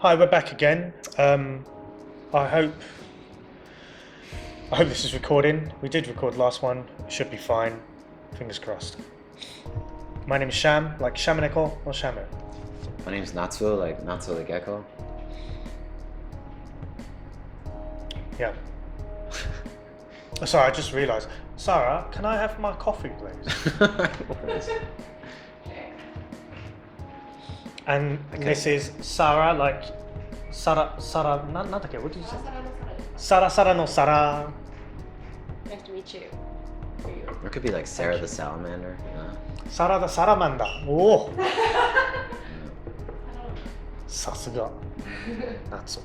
Hi, we're back again. I hope this is recording. We did record last one. It should be fine. Fingers crossed. My name is Sham, like Sham and Natsuo or Sham. My name is Natsuo, like Natsuo the gecko. Yeah. Sorry, I just realised. Sarah, can I have my coffee, please? And okay. This is Sarah, like Sara, what did you say? Sara no Sara. Nice to meet you. Or it could be like Sarah the salamander. Sarah the salamander. Oh. Sasuga. That's all.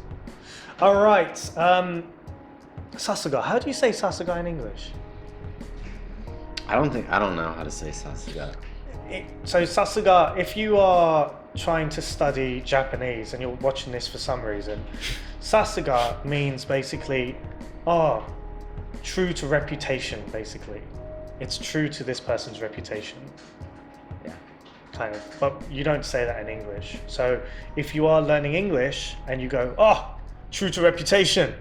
All right. Sasuga. How do you say Sasuga in English? I don't know how to say Sasuga. So Sasuga, if you are trying to study Japanese and you're watching this for some reason, Sasuga means basically, true to reputation, basically. It's true to this person's reputation. Yeah. Kind of. But you don't say that in English. So if you are learning English and you go, true to reputation,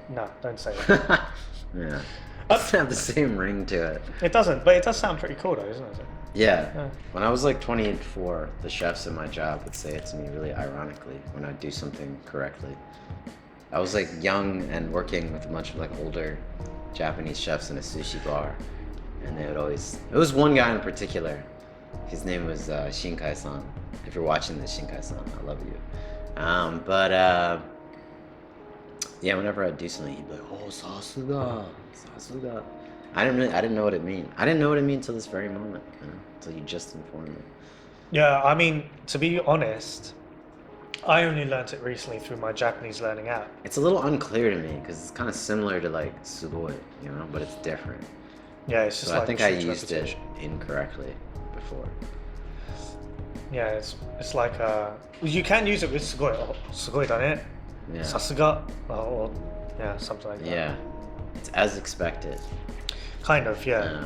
no, don't say that. Yeah. It doesn't have the same ring to it. It doesn't, but it does sound pretty cool though, doesn't it? Yeah. When I was like 24, the chefs at my job would say it to me really ironically when I'd do something correctly. I was like young and working with a bunch of like older Japanese chefs in a sushi bar, and they would always, it was one guy in particular, his name was Shinkai-san. If you're watching this, Shinkai-san, I love you. Yeah, whenever I'd do something, he'd be like, "Oh, Sasuga." I didn't know what it meant. I didn't know what it meant until this very moment, until you just informed me. Yeah, I mean, to be honest, I only learnt it recently through my Japanese learning app. It's a little unclear to me because it's kind of similar to like sugoi, but it's different. Yeah, it's just so like I think I used it incorrectly before. Yeah, it's like you can use it with sugoi, don't it? Yeah. Sasuga, or yeah, something like that. Yeah, it's as expected. Kind of, yeah.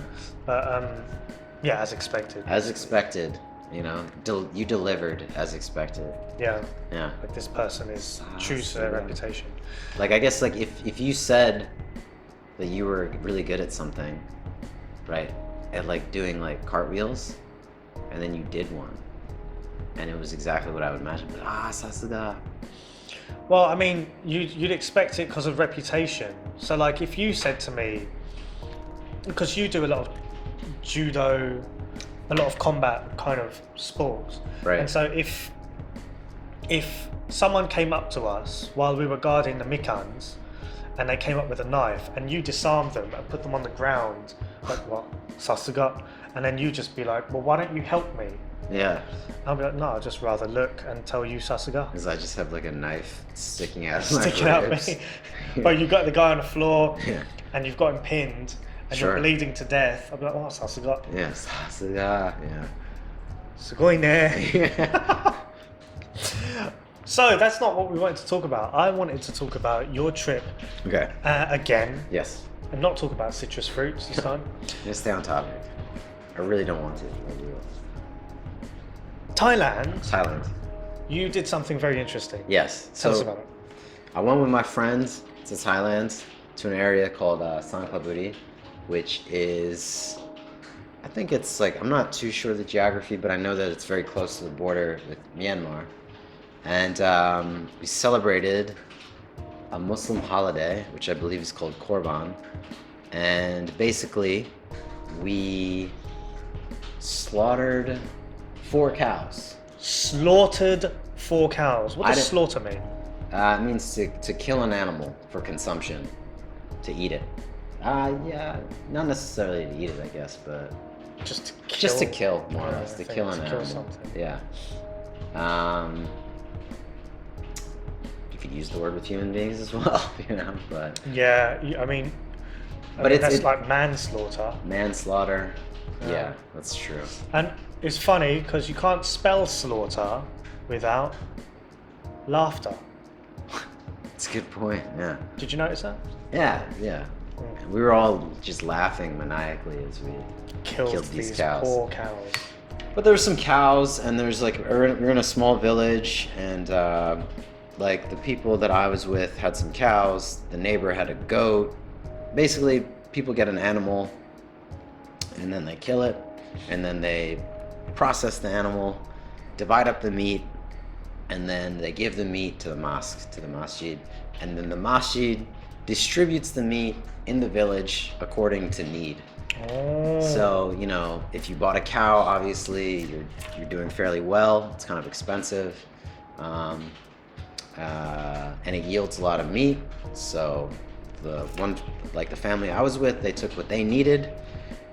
Yeah, as expected. As expected, you delivered as expected. Yeah. Yeah. Like this person is true to their reputation. Like I guess like if you said that you were really good at something, right, at like doing like cartwheels, and then you did one, and it was exactly what I would imagine. But, Sasuga. Well, I mean, you'd expect it because of reputation. So like if you said to me, because you do a lot of judo, a lot of combat kind of sports, right? And so if someone came up to us while we were guarding the mikans and they came up with a knife and you disarmed them and put them on the ground, like what, Sasuga, and then you just be like, well, why don't you help me? Yeah. I'll be like, no, I'd just rather look and tell you Sasuga. Because I just have like a knife sticking out of me. But you've got the guy on the floor and you've got him pinned and you're bleeding to death. I'll be like, Sasuga. Yeah, Sasuga, yeah. Sugoi ne. So that's not what we wanted to talk about. I wanted to talk about your trip again. Yes. And not talk about citrus fruits this time. Just stay on topic. I really don't want to. I will. Thailand. You did something very interesting. Yes. Tell us about it. I went with my friends to Thailand, to an area called Sangkhlaburi, which is, I think it's like, I'm not too sure of the geography, but I know that it's very close to the border with Myanmar. And we celebrated a Muslim holiday, which I believe is called Korban. And basically, we slaughtered 4 cows. Slaughtered 4 cows. What does slaughter mean? It means to kill an animal for consumption, to eat it. Yeah, not necessarily to eat it, I guess, but just to kill, more or less, to kill an animal. Something. Yeah. You could use the word with human beings as well, but yeah, I mean, that's like manslaughter. Manslaughter. Yeah, that's true. And it's funny because you can't spell slaughter without laughter. That's a good point, yeah. Did you notice that? Yeah. We were all just laughing maniacally as we killed these cows. Poor cows. But there were some cows, and there's like, we're in a small village, and like the people that I was with had some cows, the neighbor had a goat. Basically, people get an animal and then they kill it, and then they process the animal, divide up the meat, and then they give the meat to the mosque, to the masjid, and then the masjid distributes the meat in the village according to need. So, you know, if you bought a cow, obviously you're doing fairly well. It's kind of expensive, and it yields a lot of meat. So the family I was with, they took what they needed,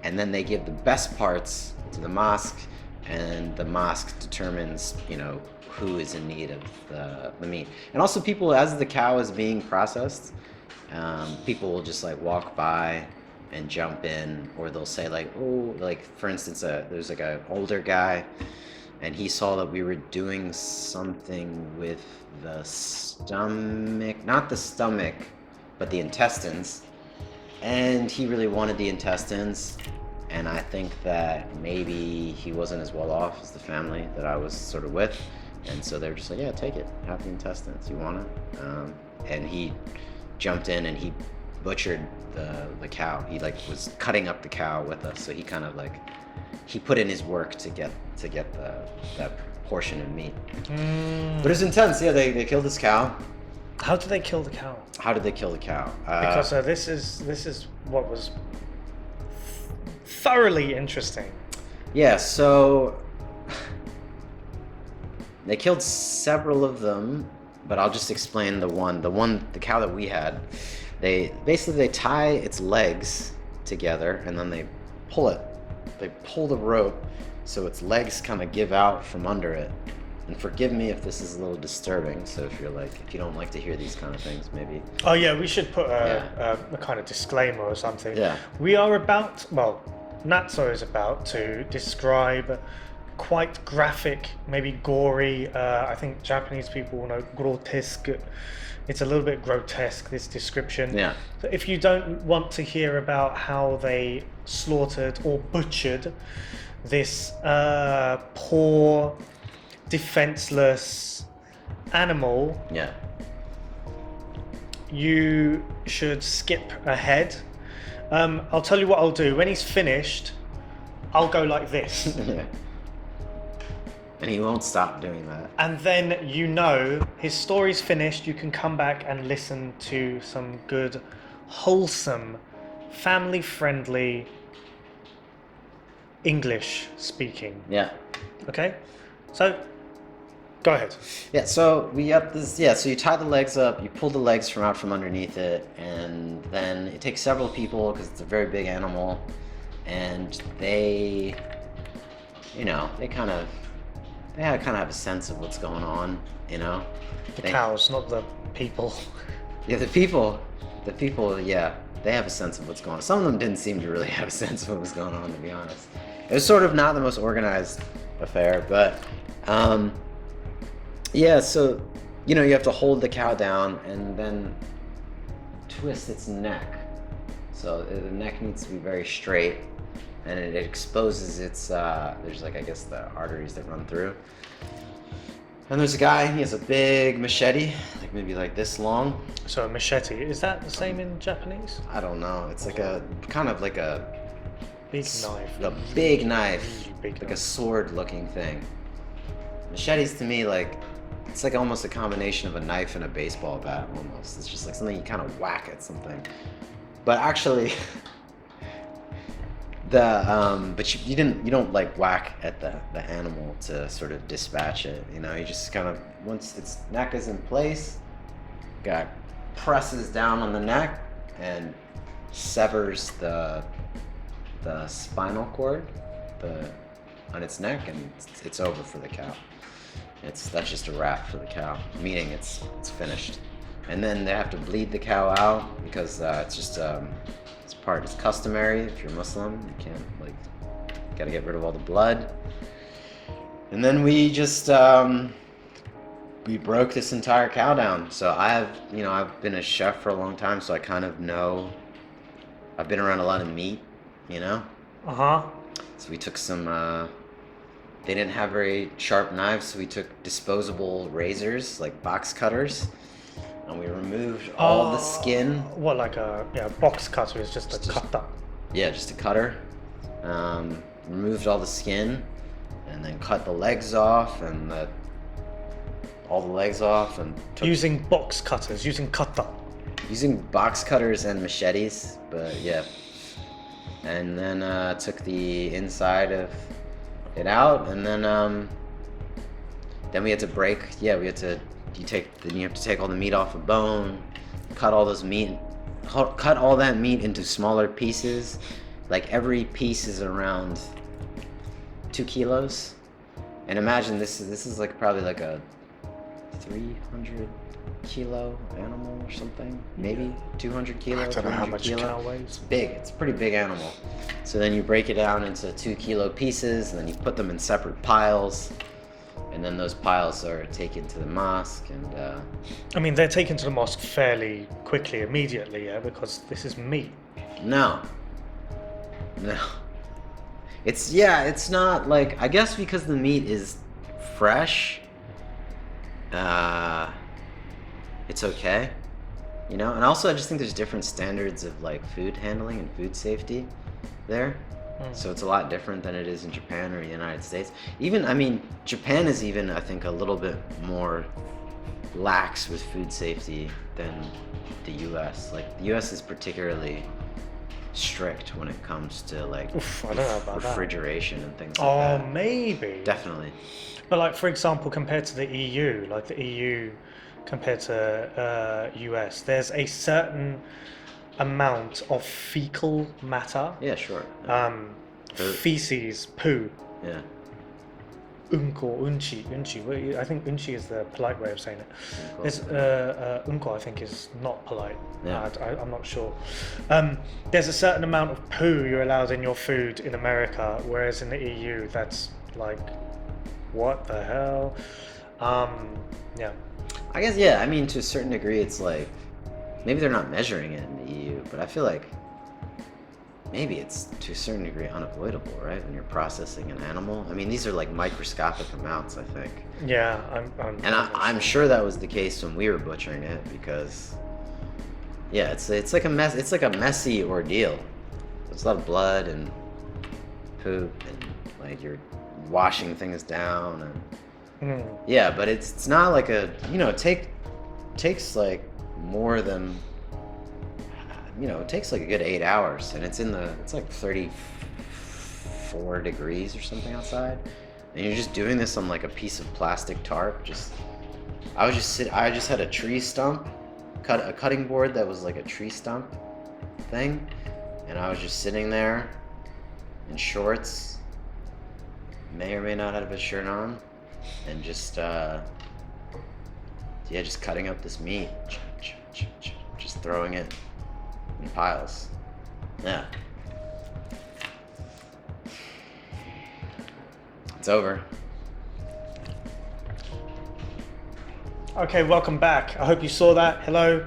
and then they give the best parts to the mosque, and the mosque determines, you know, who is in need of the meat. And also, people, as the cow is being processed, people will just like walk by and jump in, or they'll say like, oh, like for instance, there's like an older guy, and he saw that we were doing something with the stomach, not the stomach, but the intestines, and he really wanted the intestines. And I think that maybe he wasn't as well off as the family that I was sort of with, and so they were just like, yeah, take it, have the intestines, you want it? And he jumped in and he butchered the cow. He like was cutting up the cow with us, so he kind of like, he put in his work to get that portion of meat. But it was intense. Yeah, they killed this cow. How did they kill the cow? How did they kill the cow? Because this is what was thoroughly interesting. Yeah, so they killed several of them, but I'll just explain the cow that we had. They tie its legs together, and then they pull it. They pull the rope so its legs kind of give out from under it. And forgive me if this is a little disturbing, so if you don't like to hear these kind of things, maybe. Oh yeah, we should put a kind of disclaimer or something. Yeah. We are about, Natsuo is about to describe quite graphic, maybe gory, I think Japanese people will know grotesque. It's a little bit grotesque, this description. Yeah. So if you don't want to hear about how they slaughtered or butchered this poor, defenseless animal, Yeah. you should skip ahead. I'll tell you what I'll do. When he's finished, I'll go like this. Yeah. And he won't stop doing that. And then you know his story's finished. You can come back and listen to some good, wholesome, family-friendly English speaking. Yeah. Okay? So, go ahead. Yeah, so we got this. Yeah, so you tie the legs up, you pull the legs from out from underneath it, and then it takes several people because it's a very big animal, and they, you know, they kind of have a sense of what's going on, you know. The cows, not the people. Yeah, the people, yeah, they have a sense of what's going on. Some of them didn't seem to really have a sense of what was going on, to be honest. It was sort of not the most organized affair, but yeah, so, you know, you have to hold the cow down and then twist its neck. So the neck needs to be very straight, and it exposes its, there's like, I guess, the arteries that run through. And there's a guy, he has a big machete, like maybe like this long. So a machete, is that the same in Japanese? I don't know, it's like a, kind of like a Big knife. A big knife, Really big like a knife. sword-looking thing. Machetes to me, like, it's like almost a combination of a knife and a baseball bat, almost. It's just like something you kind of whack at something. But actually, but you don't like whack at the animal to sort of dispatch it. You know, you just kind of, once its neck is in place, guy presses down on the neck and severs the spinal cord on its neck, and it's over for the cow. That's just a wrap for the cow, meaning it's finished. And then they have to bleed the cow out because it's just it's customary. If you're Muslim, you can't, like, gotta get rid of all the blood. And then we just we broke this entire cow down. So I've been a chef for a long time, so I kind of know. I've been around a lot of meat, you know. Uh-huh. So we took some they didn't have very sharp knives, so we took disposable razors, like box cutters, and we removed all the skin. What, like a box cutter is just a cutter? Yeah, just a cutter. Removed all the skin, and then cut the legs off, and all the legs off, and Using box cutters, using cutter. using box cutters and machetes, but yeah. And then took the inside of it out, and then we had to break. Yeah, we had to. Then you have to take all the meat off a bone, cut all that meat into smaller pieces. Like every piece is around 2 kilos. And imagine this is like probably like a 300 kilo animal or something, maybe 200 kilo. I don't know how much a kilo. cow weighs. It's big. It's a pretty big animal. So then you break it down into 2 kilo pieces, and then you put them in separate piles, and then those piles are taken to the mosque. And I mean, they're taken to the mosque fairly quickly, immediately, yeah, because this is meat. no, it's not like, I guess because the meat is fresh. It's okay, and also I just think there's different standards of like food handling and food safety there. So it's a lot different than it is in Japan or the United States. Japan is even, I think, a little bit more lax with food safety than the US. Like the US is particularly strict when it comes to like I don't know about refrigeration and things like that. that. Maybe. Definitely. But like, for example, compared to the EU, like the EU compared to US, there's a certain amount of fecal matter. Yeah, sure. Feces, poo, Yeah. unko, unchi. I think unchi is the polite way of saying it. There's unko, I think, is not polite. Yeah. I'm not sure. There's a certain amount of poo you're allowed in your food in America, whereas in the EU, that's like, what the hell? Yeah. I guess, yeah, to a certain degree, it's like, maybe they're not measuring it in the EU, but I feel like maybe it's to a certain degree unavoidable, right? When you're processing an animal. These are like microscopic amounts, I think. Yeah, I'm sure that was the case when we were butchering it, because yeah, it's like a mess. It's like a messy ordeal. There's a lot of blood and poop, and like you're washing things down, and yeah, but it's not like a takes like more than it takes like a good 8 hours, and it's like 34 degrees or something outside, and you're just doing this on like a piece of plastic tarp. I just had a tree stump, a cutting board that was like a tree stump thing, and I was just sitting there in shorts, may or may not have a shirt on, and just cutting up this meat, just throwing it in piles. Yeah. It's over. Okay, welcome back. I hope you saw that. Hello.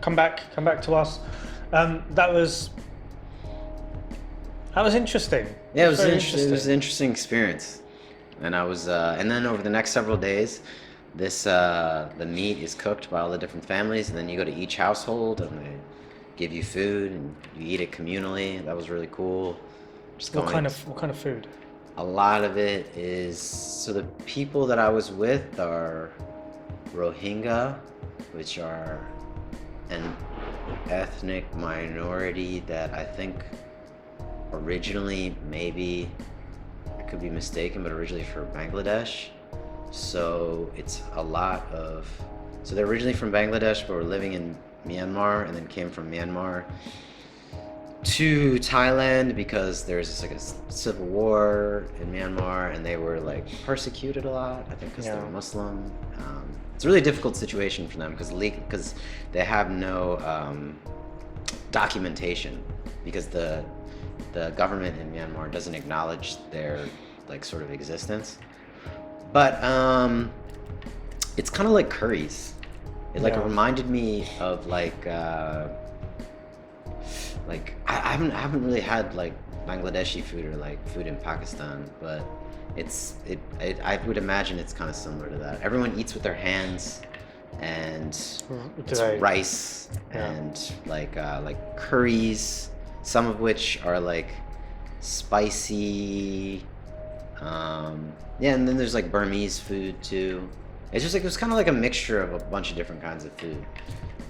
Come back to us. That was interesting. Yeah, it was an interesting experience. And I was, and then over the next several days, the meat is cooked by all the different families, and then you go to each household and they give you food and you eat it communally. That was really cool. What kind of food? A lot of it is, so the people that I was with are Rohingya, which are an ethnic minority that I think originally, maybe I could be mistaken, but originally for Bangladesh. So it's a lot of, so they're originally from Bangladesh but were living in Myanmar, and then came from Myanmar to Thailand because there's like a civil war in Myanmar, and they were like persecuted a lot, I think, because they were Muslim. It's a really difficult situation for them because they have no documentation, because the government in Myanmar doesn't acknowledge their like sort of existence. But it's kind of like curries. It like reminded me of like I haven't really had like Bangladeshi food or like food in Pakistan, but I would imagine it's kind of similar to that. Everyone eats with their hands, and it's rice and like curries, some of which are like spicy. Yeah, and then there's like Burmese food too. It's just like it was kind of like a mixture of a bunch of different kinds of food.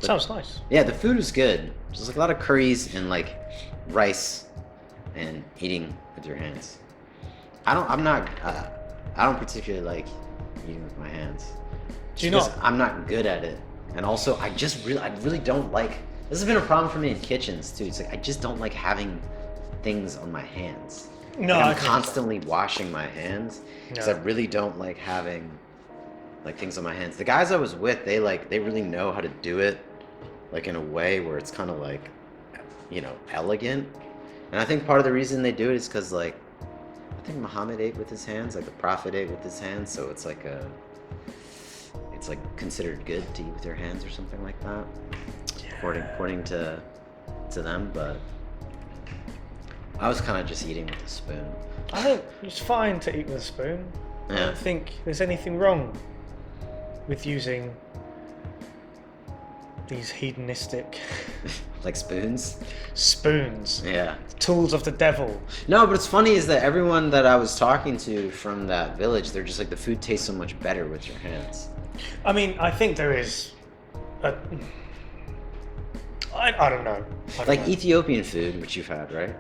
But, sounds nice. Yeah, the food was good. Just like a lot of curries and like rice, and eating with your hands. I don't particularly like eating with my hands. Do you not? I'm not good at it, and also I really don't like. This has been a problem for me in kitchens too. It's like I just don't like having things on my hands. No, like I'm I constantly washing my hands because I really don't like having like things on my hands. The guys I was with, they really know how to do it, like in a way where it's kind of like, elegant. And I think part of the reason they do it is because like, I think Muhammad ate with his hands, like the Prophet ate with his hands, so it's like considered good to eat with your hands or something like that, according to them. But I was kind of just eating with a spoon. I think it's fine to eat with a spoon. I Yeah. don't think there's anything wrong with using these hedonistic Like spoons. spoons, Yeah. tools of the devil. No, but it's funny is that everyone that I was talking to from that village, they're just like the food tastes so much better with your hands. I mean, I think there is a... I don't know. I don't Like know. Ethiopian food, which you've had, right?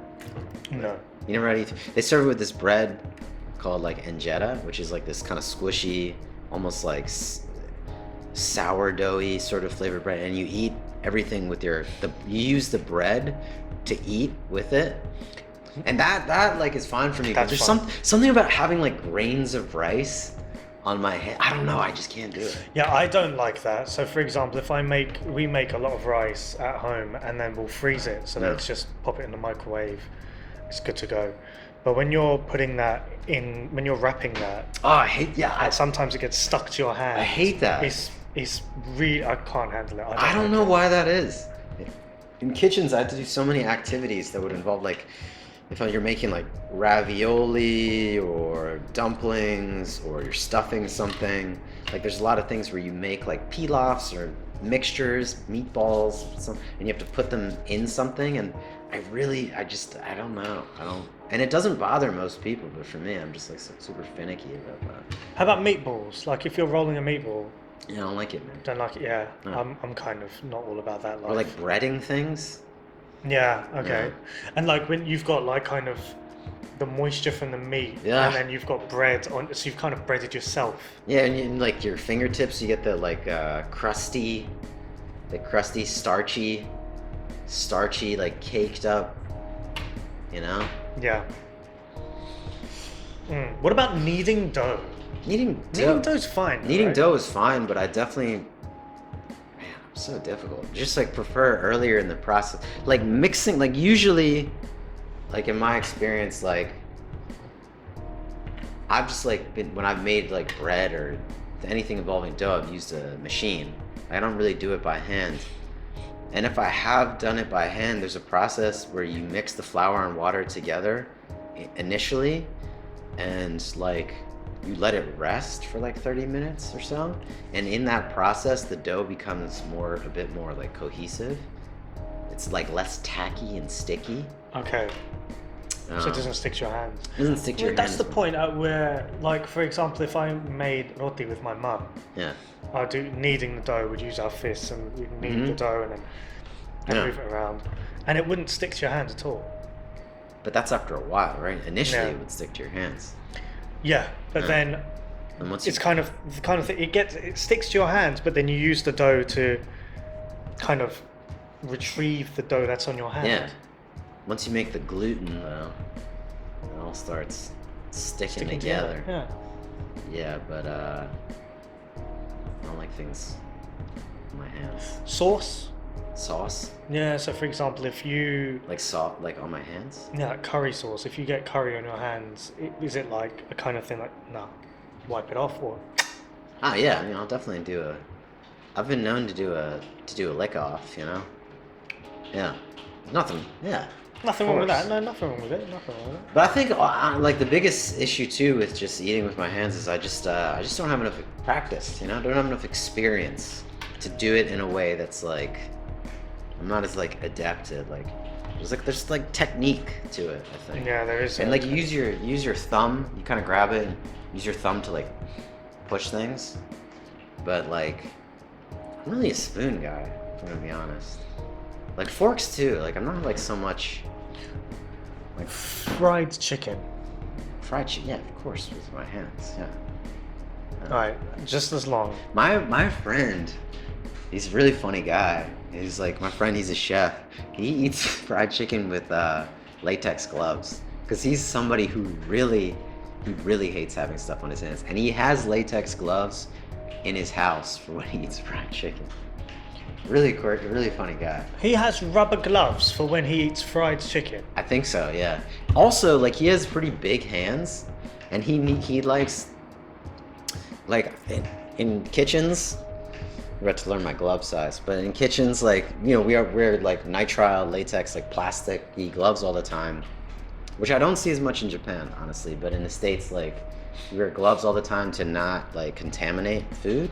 No. You never had They serve it with this bread called like injera, which is like this kind of squishy, almost like sourdoughy sort of flavored bread, and you eat everything with you use the bread to eat with it, and that like is fine for me. But That's there's fine. something about having like grains of rice on my head. I don't know. I just can't do it. Yeah, I don't like that. So, for example, if we make a lot of rice at home and then we'll freeze it, so let's just pop it in the microwave. It's good to go. But when you're putting that in, when you're wrapping that, Oh, I hate. Yeah, sometimes it gets stuck to your hand. I hate that. It's really, I can't handle it. I don't like know it. why that is. In kitchens, I had to do so many activities that would involve like, if you're making like ravioli or dumplings or you're stuffing something, like there's a lot of things where you make like pilafs or mixtures, meatballs, and you have to put them in something. And I don't know. And it doesn't bother most people, but for me, I'm just like super finicky about that. How about meatballs? Like if you're rolling a meatball, Yeah, I don't like it, man. don't like it. Yeah, No. I'm kind of not all about that. Or like breading things. Yeah, okay. Yeah. And like when you've got like kind of the moisture from the meat, Yeah. and then you've got bread on, so you've kind of breaded yourself. Yeah, and in like your fingertips, you get the like crusty, starchy, like caked up, you know? Yeah. What about kneading dough? Kneading Kneading dough's fine. Kneading right? dough is fine, but I definitely, man, I'm so difficult. Just like prefer earlier in the process, like mixing, like usually, like in my experience, like I've just like been when I've made like bread or anything involving dough, I've used a machine. I don't really do it by hand. And if I have done it by hand, there's a process where you mix the flour and water together initially, and like you let it rest for like 30 minutes or so. And in that process, the dough becomes a bit more like cohesive. It's like less tacky and sticky. Okay. So it doesn't stick to your hands. It doesn't stick to your That's hands. the point where, like, for example, if I made roti with my mum, Yeah. I'd do kneading the dough, we'd use our fists and we'd knead the dough and then move it around. And it wouldn't stick to your hands at all. But that's after a while, right? Initially, Yeah. it would stick to your hands. Yeah, but then And once it's kind of the kind of thing, it sticks to your hands, but then you use the dough to kind of retrieve the dough that's on your hand. Yeah. Once you make the gluten, though, it all starts sticking together. Yeah. Yeah, but I don't like things in my hands. Sauce. Sauce, Yeah. So for example, if you like on my hands. like curry sauce, if you get curry on your hands, is it like a kind of thing like wipe it off or? Ah, yeah. I mean, I'll definitely do a. I've been known to do a lick off. You know. Yeah. Nothing. Yeah. Nothing wrong with course. that. No, nothing wrong with it. Nothing wrong with it. But I think like the biggest issue too with just eating with my hands is I just don't have enough practice. You know, I don't have enough experience to do it in a way that's like I'm not as like adapted. Like there's like technique to it. I think. Yeah, there is. And like you use your thumb. You kind of grab it and use your thumb to like push things. But like I'm really a spoon guy. If I'm gonna be honest. Like forks too. Like I'm not like so much. Like fried chicken. fried chicken, yeah, of course, with my hands, yeah. Alright, just as long. My friend, he's a really funny guy. He's like my friend. He's a chef. He eats fried chicken with latex gloves because he's somebody who really hates having stuff on his hands, and he has latex gloves in his house for when he eats fried chicken. Really funny guy. He has rubber gloves for when he eats fried chicken. I think so, yeah. Also, like he has pretty big hands, and he likes like in kitchens. I'm about to learn my glove size, but in kitchens, like you know, wear like nitrile, latex, like plastic-y gloves all the time, which I don't see as much in Japan, honestly. But in the States, like we wear gloves all the time to not like contaminate food.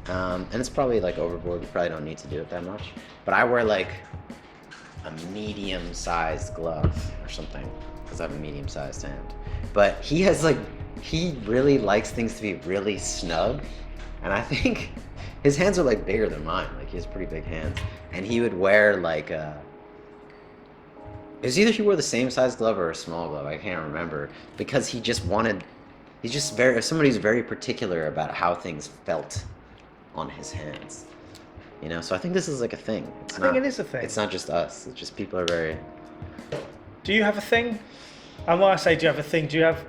And it's probably like overboard. You probably don't need to do it that much. But I wear like a medium-sized glove or something because I have a medium-sized hand. But he really likes things to be really snug, and I think his hands are like bigger than mine. Like he has pretty big hands, and he would wear like it was either he wore the same size glove or a small glove. I can't remember because he's just somebody who's very particular about how things felt on his hands, you know. So I think this is like a thing. I think it is a thing. It's not just us. It's just people are very. Do you have a thing? And when I say do you have a thing, do you have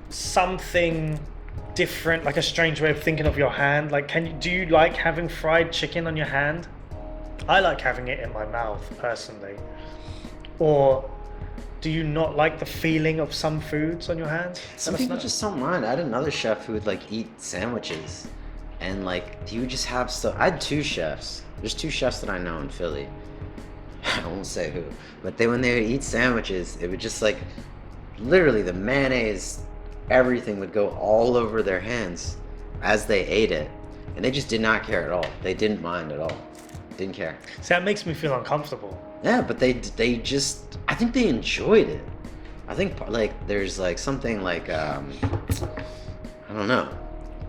something different, like a strange way of thinking of your hand? Like, do you like having fried chicken on your hand? I like having it in my mouth personally. Or do you not like the feeling of some foods on your hands? Some people just don't mind. I had another chef who would like eat sandwiches, and like he would just have stuff. I had two chefs. There's two chefs that I know in Philly. I won't say who, but when they would eat sandwiches, it would just like literally the mayonnaise, everything would go all over their hands as they ate it, and they just did not care at all. They didn't mind at all. Didn't care. See, that makes me feel uncomfortable. Yeah, but they just, I think they enjoyed it. I think like there's like something like I don't know.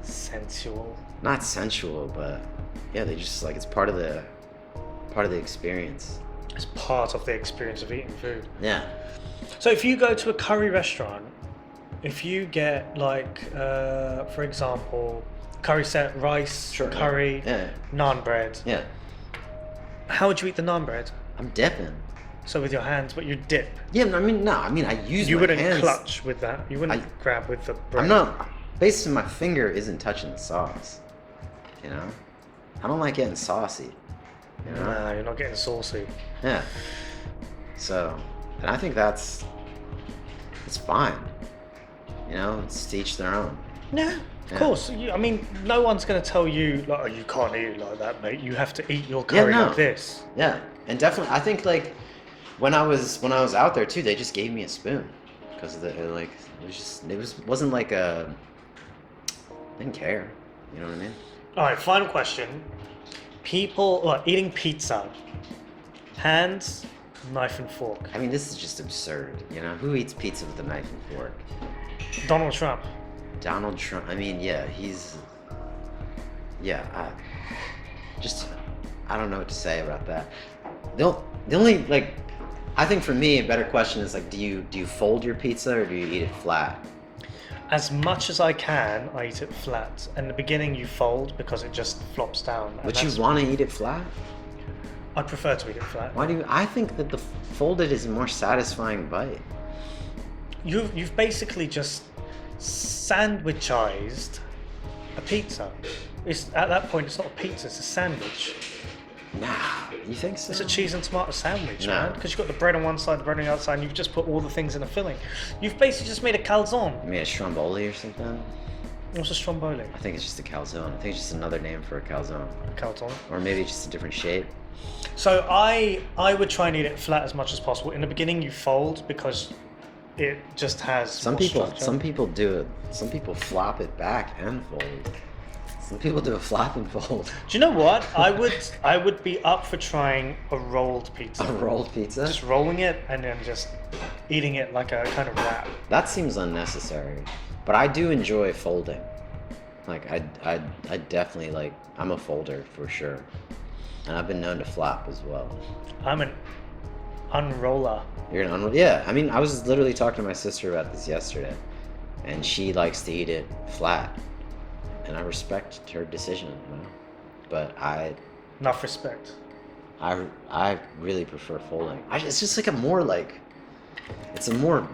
Sensual. Not sensual, but yeah, they just like it's part of the experience. It's part of the experience of eating food. Yeah. So if you go to a curry restaurant, if you get like, for example, curry set, rice, Sure, curry, yeah. naan bread. Yeah. How would you eat the naan bread? I'm dipping. So with your hands, but you dip. Yeah, I mean I use You my wouldn't hands. clutch with that. You wouldn't grab with the bread. I'm not. Basically, my finger isn't touching the sauce. You know, I don't like getting saucy. You know? Nah, you're not getting saucy. Yeah. So, and I think it's fine. You know, it's to each their own. Yeah, of course. I mean, no one's going to tell you like, oh, you can't eat it like that, mate. You have to eat your curry like this. Yeah, and definitely, I think like when I was out there too, they just gave me a spoon because like wasn't like a. Didn't care. You know what I mean? All right, final question. People eating pizza, hands, knife and fork. I mean, this is just absurd. You know, who eats pizza with a knife and fork? Donald Trump. Donald Trump. I mean, yeah, he's. Yeah, I don't know what to say about that. The only like, I think for me a better question is like, do you fold your pizza or do you eat it flat? As much as I can, I eat it flat. In the beginning, you fold because it just flops down. Would you want to eat it flat? I'd prefer to eat it flat. Why do you? I think that the folded is a more satisfying bite. You've basically just sandwichized a pizza. It's at that point, it's not a pizza; it's a sandwich. Nah, you think so? It's a cheese and tomato sandwich, No. man. Because you've got the bread on one side, the bread on the other side, and you've just put all the things in a filling. You've basically just made a calzone. You made a stromboli or something? What's a stromboli? I think it's just a calzone. I think it's just another name for a calzone. Calzone. Or maybe just a different shape. So I would try and eat it flat as much as possible. In the beginning, you fold because it just has Some more people structure. do it. Some people flop it back and fold. Some people do a flop and fold. Do you know what? I would be up for trying a rolled pizza. A rolled pizza? Just rolling it and then just eating it like a kind of wrap. That seems unnecessary. But I do enjoy folding. Like I definitely like, I'm a folder for sure. And I've been known to flop as well. I'm an unroller. You're an unroll? Yeah, I mean, I was literally talking to my sister about this yesterday, and she likes to eat it flat, and I respect her decision, you know? But Enough respect. I really prefer folding. It's just like a more like, it's a more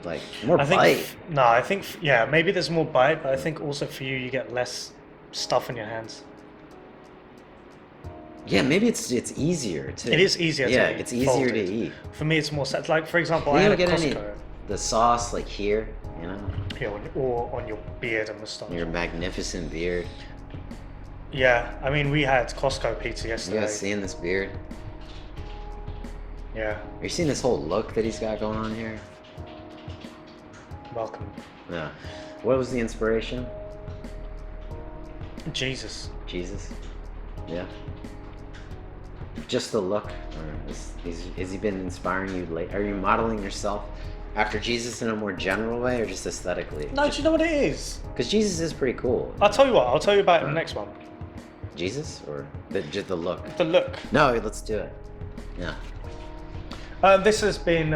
like more bite. I think yeah, maybe there's more bite, but I think also for you, you get less stuff in your hands. Yeah, maybe it's easier too. It is easier. Yeah, to eat it's easier to folded. eat. For me, it's more set. Like for example, You I had don't a get any Costco. the sauce like here, you know, Yeah, or on your beard and mustache. your magnificent beard. Yeah, I mean, we had Costco pizza You yesterday. guys seeing this beard? Yeah, Are you seeing this whole look that he's got going on here? welcome. Yeah. What was the inspiration? Jesus. Jesus. Yeah. Just the look, or has he been inspiring you late? Are you modeling yourself after Jesus in a more general way, or just aesthetically? No, do you know what it is? Because Jesus is pretty cool. I'll tell you what. I'll tell you about it in the next one. Jesus, or just the look? The look. No, let's do it. Yeah. This has been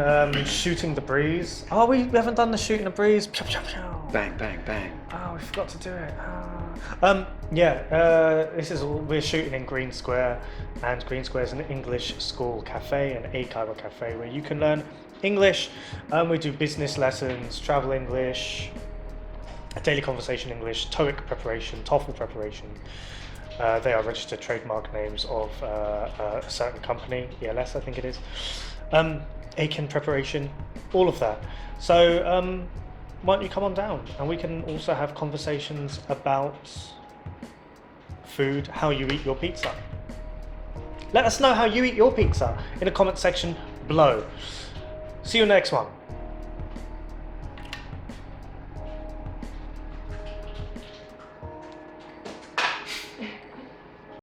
shooting the breeze. Oh, we haven't done the shooting the breeze. Pew, pew, pew. Bang, bang, bang. Oh, we forgot to do it. This is we're shooting in Green Square, and Green Square is an English school cafe, an Eikaiwa cafe where you can learn English. We do business lessons, travel English, daily conversation English, TOEIC preparation, TOEFL preparation. They are registered trademark names of a certain company, ELS I think it is. Aiken preparation, all of that. So why don't you come on down and we can also have conversations about food, how you eat your pizza. Let us know how you eat your pizza in the comment section below. See you next one.